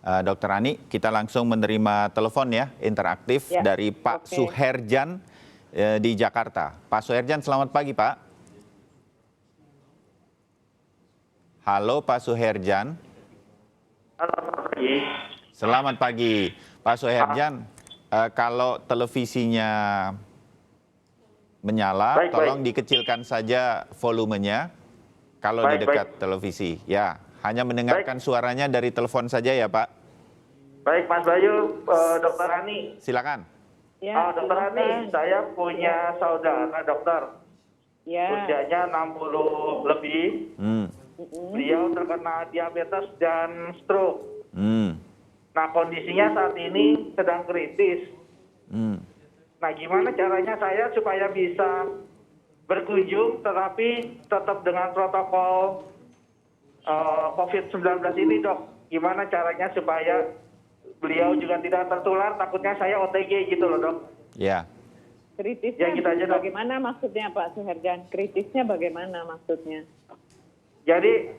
Dokter Ani, kita langsung menerima telepon ya, interaktif Ya, dari Pak oke. Suherjan di Jakarta. Pak Suherjan, selamat pagi Pak. Halo Pak Suherjan. Selamat pagi. Selamat pagi. Pak Suherjan, kalau televisinya menyala, Baik, tolong baik. dikecilkan saja volumenya kalau di Baik, dekat baik. televisi. Ya, hanya mendengarkan suaranya dari telepon saja ya Pak. Baik, Mas Bayu, Dokter Ani. Silakan. Ya, Dokter Ani, silakan. saya punya saudara dokter. Ya. Usianya 60 lebih. Hmm. Beliau terkena diabetes dan stroke. Hmm. Nah, kondisinya saat ini sedang kritis. Hmm. Nah, gimana caranya saya supaya bisa berkunjung tetapi tetap dengan protokol COVID-19 ini, Dok? Gimana caranya supaya beliau juga tidak tertular, takutnya saya OTG gitu loh, Dok. Ya. Kritisnya Ya, gitu aja, Dok. bagaimana maksudnya Pak Suherjan? Kritisnya bagaimana maksudnya? Jadi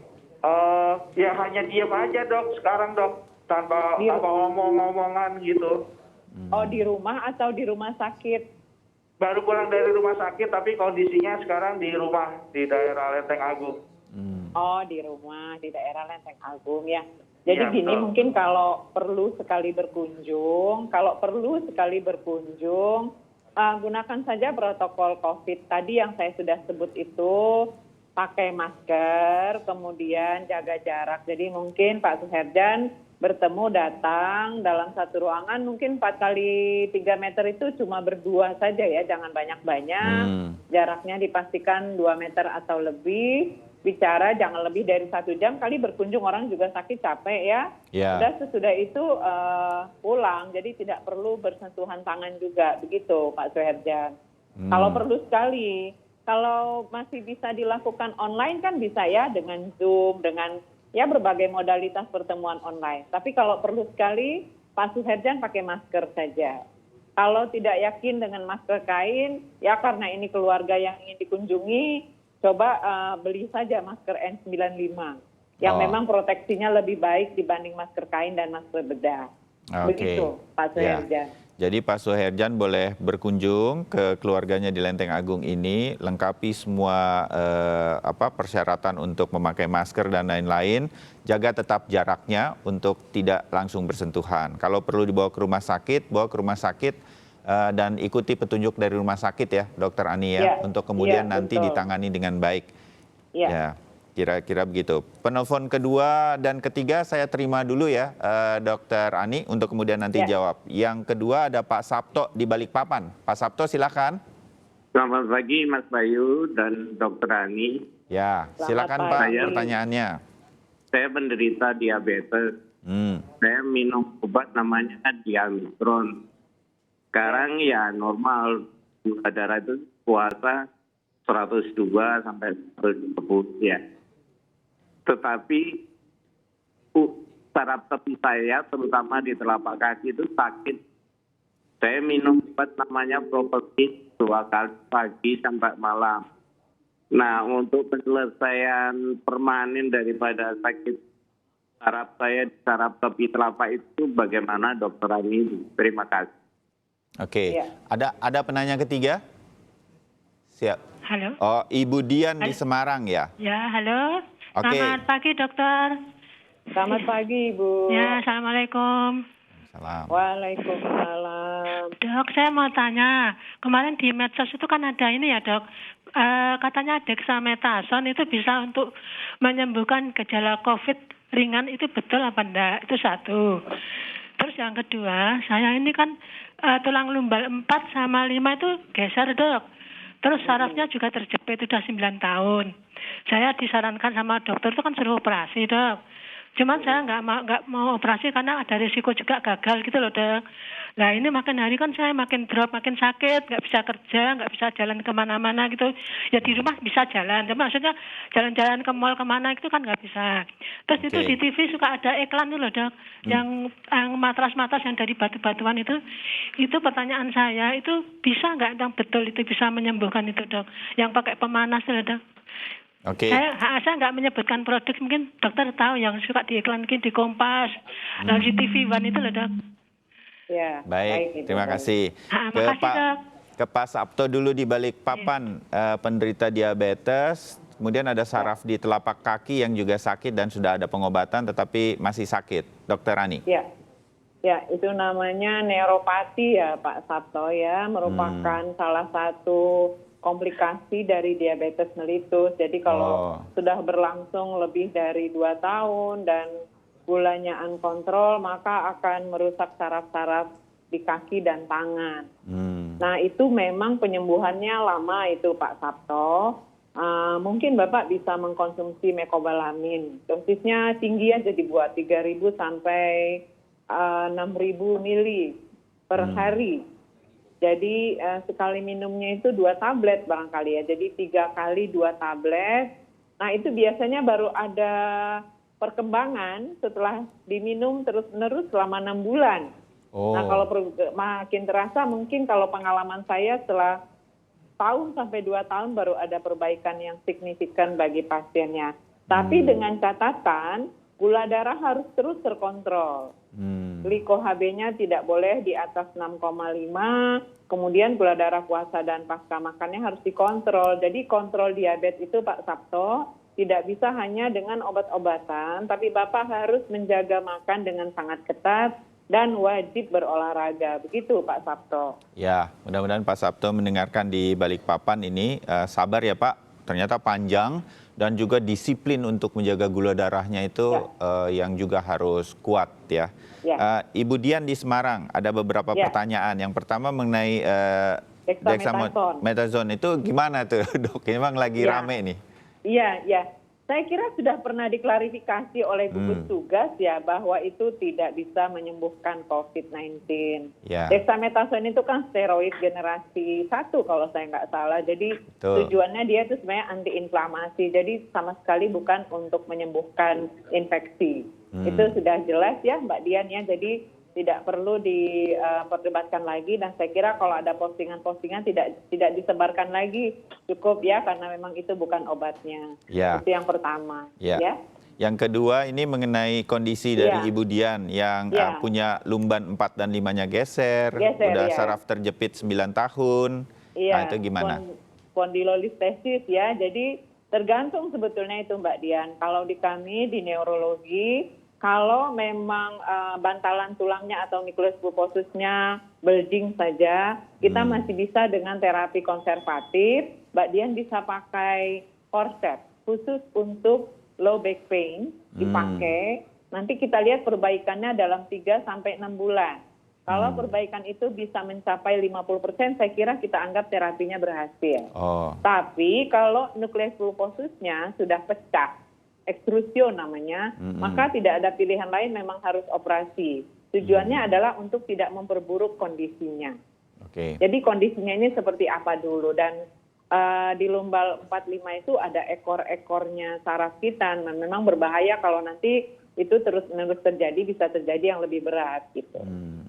ya hanya diam aja, Dok, sekarang, Dok, tanpa omong-omongan gitu. Oh, di rumah atau di rumah sakit? Baru pulang dari rumah sakit tapi kondisinya sekarang di rumah di daerah Lenteng Agung. Oh, di rumah di daerah Lenteng Agung ya. Jadi Iya, gini, betul. mungkin kalau perlu sekali berkunjung, gunakan saja protokol COVID tadi yang saya sudah sebut itu, pakai masker, kemudian jaga jarak. Jadi mungkin Pak Suherjan bertemu datang dalam satu ruangan mungkin 4 kali 3 meter itu cuma berdua saja ya, jangan banyak-banyak. Jaraknya dipastikan 2 meter atau lebih. Bicara jangan lebih dari 1 jam, kali berkunjung orang juga sakit capek ya. Ya. Sesudah itu pulang, jadi tidak perlu bersentuhan tangan juga, begitu Pak Suherjan. Kalau perlu sekali, kalau masih bisa dilakukan online kan bisa ya, dengan Zoom, dengan ya berbagai modalitas pertemuan online. Tapi kalau perlu sekali, Pak Suherjan pakai masker saja. Kalau tidak yakin dengan masker kain, ya karena ini keluarga yang ingin dikunjungi, coba beli saja masker N95 yang memang proteksinya lebih baik dibanding masker kain dan masker bedah. Oke. Begitu Pak Suherjan. Jadi Pak Suherjan boleh berkunjung ke keluarganya di Lenteng Agung ini, lengkapi semua persyaratan untuk memakai masker dan lain-lain, jaga tetap jaraknya untuk tidak langsung bersentuhan. Kalau perlu dibawa ke rumah sakit, bawa ke rumah sakit dan ikuti petunjuk dari rumah sakit ya, Dokter Ani ya, untuk kemudian nanti ditangani dengan baik. Ya, kira-kira begitu. Penelpon kedua dan ketiga saya terima dulu ya, Dokter Ani, untuk kemudian nanti jawab. Yang kedua ada Pak Sabto di Balikpapan. Pak Sabto silakan. Selamat pagi Mas Bayu dan Dokter Ani. Ya, silakan Selamat Pak pagi. pertanyaannya. Saya penderita diabetes. Saya minum obat namanya Dialtron. Sekarang ya normal, gula darah itu puasa 102 sampai 120 ya. Tetapi saraf tepi saya, terutama di telapak kaki itu sakit. Saya minum obat namanya Propolis 2 kali pagi sampai malam. Nah, untuk penyelesaian permanen daripada sakit saraf saya di saraf tepi telapak itu bagaimana, Dokter Ani? Terima kasih. Oke, ada penanya ketiga? Siap. Halo. Oh, Ibu Dian di Semarang ya? Ya, halo. Oke. Selamat pagi, dokter. Selamat pagi Ibu. Ya, assalamualaikum. Salam. Waalaikumsalam. Dok, saya mau tanya. Kemarin di medsos itu kan ada ini ya, dok. Katanya dexamethasone itu bisa untuk menyembuhkan gejala COVID ringan, itu betul apa enggak? Itu satu. Terus yang kedua, saya ini kan tulang lumbal 4 sama 5 itu geser, dok. Terus sarafnya juga terjepit, sudah 9 tahun. Saya disarankan sama dokter itu kan suruh operasi, dok. Cuman saya nggak mau operasi karena ada risiko juga gagal gitu loh, dok. Nah ini makin hari kan saya makin drop, makin sakit, nggak bisa kerja, nggak bisa jalan kemana-mana gitu. Ya di rumah bisa jalan, tapi maksudnya jalan-jalan ke mall kemana itu kan nggak bisa. Terus itu di TV suka ada iklan tuh loh, dok, yang matras-matras yang dari batu-batuan itu pertanyaan saya, itu bisa nggak yang betul itu bisa menyembuhkan itu, dok? Yang pakai pemanas tuh, dok. Oke. Saya nggak menyebutkan produk, mungkin dokter tahu yang suka diiklankan di Kompas, di TV One itu loh dok. Ya, Baik, itu, terima baik. kasih. Makasih dok. Ke Pak Sabto dulu di Balikpapan, penderita diabetes, kemudian ada saraf di telapak kaki yang juga sakit dan sudah ada pengobatan tetapi masih sakit. Dokter Rani. Ya, itu namanya neuropati ya Pak Sabto ya, merupakan salah satu komplikasi dari diabetes mellitus. Jadi kalau sudah berlangsung lebih dari 2 tahun dan gulanya unkontrol, maka akan merusak saraf-saraf di kaki dan tangan. Nah itu memang penyembuhannya lama itu Pak Sabto. Mungkin Bapak bisa mengkonsumsi mecobalamin. Dosisnya tinggi aja dibuat 3.000 sampai 6.000 mili per hari. Jadi sekali minumnya itu 2 tablet barangkali ya. Jadi 3 kali 2 tablet. Nah itu biasanya baru ada perkembangan setelah diminum terus-menerus selama 6 bulan. Nah kalau makin terasa mungkin kalau pengalaman saya setelah tahun sampai 2 tahun baru ada perbaikan yang signifikan bagi pasiennya. Tapi dengan catatan gula darah harus terus terkontrol. Gliko HB-nya tidak boleh di atas 6,5, kemudian gula darah puasa dan pasca makannya harus dikontrol. Jadi kontrol diabetes itu Pak Sabto tidak bisa hanya dengan obat-obatan, tapi Bapak harus menjaga makan dengan sangat ketat dan wajib berolahraga. Begitu Pak Sabto. Ya, mudah-mudahan Pak Sabto mendengarkan di Balikpapan ini. Sabar ya Pak, ternyata panjang dan juga disiplin untuk menjaga gula darahnya itu yang juga harus kuat ya. Ibu Dian di Semarang, ada beberapa pertanyaan. Yang pertama mengenai dexamethasone itu gimana tuh dok? Ini memang lagi rame nih. Iya. Saya kira sudah pernah diklarifikasi oleh gugus tugas ya bahwa itu tidak bisa menyembuhkan COVID-19. Dexamethasone itu kan steroid generasi 1 kalau saya nggak salah. Jadi tujuannya dia itu sebenarnya antiinflamasi. Jadi sama sekali bukan untuk menyembuhkan infeksi. Itu sudah jelas ya Mbak Dian ya. Jadi tidak perlu diperdebatkan lagi dan saya kira kalau ada postingan-postingan tidak disebarkan lagi, cukup ya karena memang itu bukan obatnya. Itu yang pertama. Ya. Yang kedua ini mengenai kondisi dari Ibu Dian yang punya lumban 4 dan 5-nya geser udah saraf terjepit 9 tahun. Nah, itu gimana? Spondylolistesis ya. Jadi tergantung sebetulnya itu Mbak Dian. Kalau di kami di neurologi, kalau memang bantalan tulangnya atau nukleus pulposusnya bulging saja, kita masih bisa dengan terapi konservatif. Mbak Dian bisa pakai korset khusus untuk low back pain, dipakai. Nanti kita lihat perbaikannya dalam 3 sampai 6 bulan. Kalau perbaikan itu bisa mencapai 50%, saya kira kita anggap terapinya berhasil. Tapi kalau nukleus pulposusnya sudah pecah, ekstrusio namanya, maka tidak ada pilihan lain, memang harus operasi. Tujuannya adalah untuk tidak memperburuk kondisinya. Jadi kondisinya ini seperti apa dulu, dan di lumbal 4-5 itu ada ekor-ekornya saraf kita, dan memang berbahaya kalau nanti itu terus-menerus terjadi, bisa terjadi yang lebih berat gitu.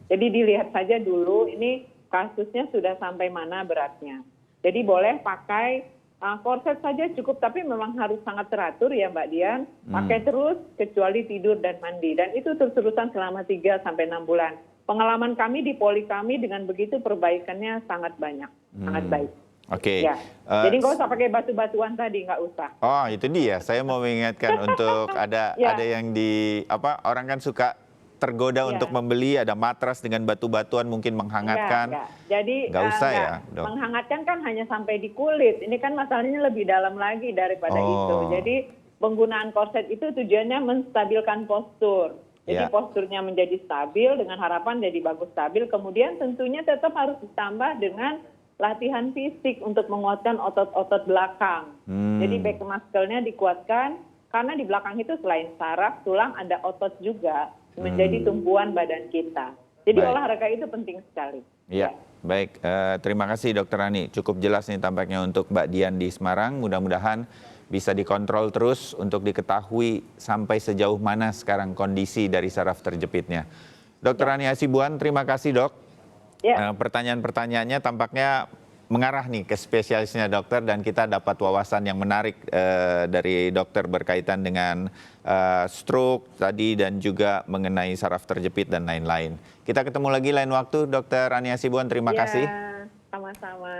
Jadi dilihat saja dulu ini kasusnya sudah sampai mana beratnya. Jadi boleh pakai korset saja cukup, tapi memang harus sangat teratur ya Mbak Dian. Pakai terus kecuali tidur dan mandi. Dan itu terus-terusan selama 3 sampai 6 bulan. Pengalaman kami di poli kami dengan begitu perbaikannya sangat banyak, sangat baik. Ya. Jadi nggak usah pakai batu-batuan tadi, nggak usah. Oh itu dia, saya mau mengingatkan untuk ada yang orang kan suka tergoda untuk membeli, ada matras dengan batu-batuan mungkin menghangatkan. Jadi nggak usah ya dok. Menghangatkan kan hanya sampai di kulit. Ini kan masalahnya lebih dalam lagi daripada itu. Jadi penggunaan korset itu tujuannya menstabilkan postur. Jadi posturnya menjadi stabil dengan harapan jadi bagus stabil. Kemudian tentunya tetap harus ditambah dengan latihan fisik untuk menguatkan otot-otot belakang. Jadi back muscle-nya dikuatkan karena di belakang itu selain saraf, tulang, ada otot juga menjadi tumpuan badan kita. Jadi olahraga itu penting sekali. Baik. Terima kasih Dokter Rani. Cukup jelas nih tampaknya untuk Mbak Dian di Semarang. Mudah-mudahan bisa dikontrol terus untuk diketahui sampai sejauh mana sekarang kondisi dari saraf terjepitnya. Dokter Rani Hasibuan, terima kasih dok. Pertanyaan-pertanyaannya tampaknya mengarah nih ke spesialisnya dokter dan kita dapat wawasan yang menarik dari dokter berkaitan dengan stroke tadi dan juga mengenai saraf terjepit dan lain-lain. Kita ketemu lagi lain waktu, Dokter Ania Hasibuan. Terima kasih. Sama-sama.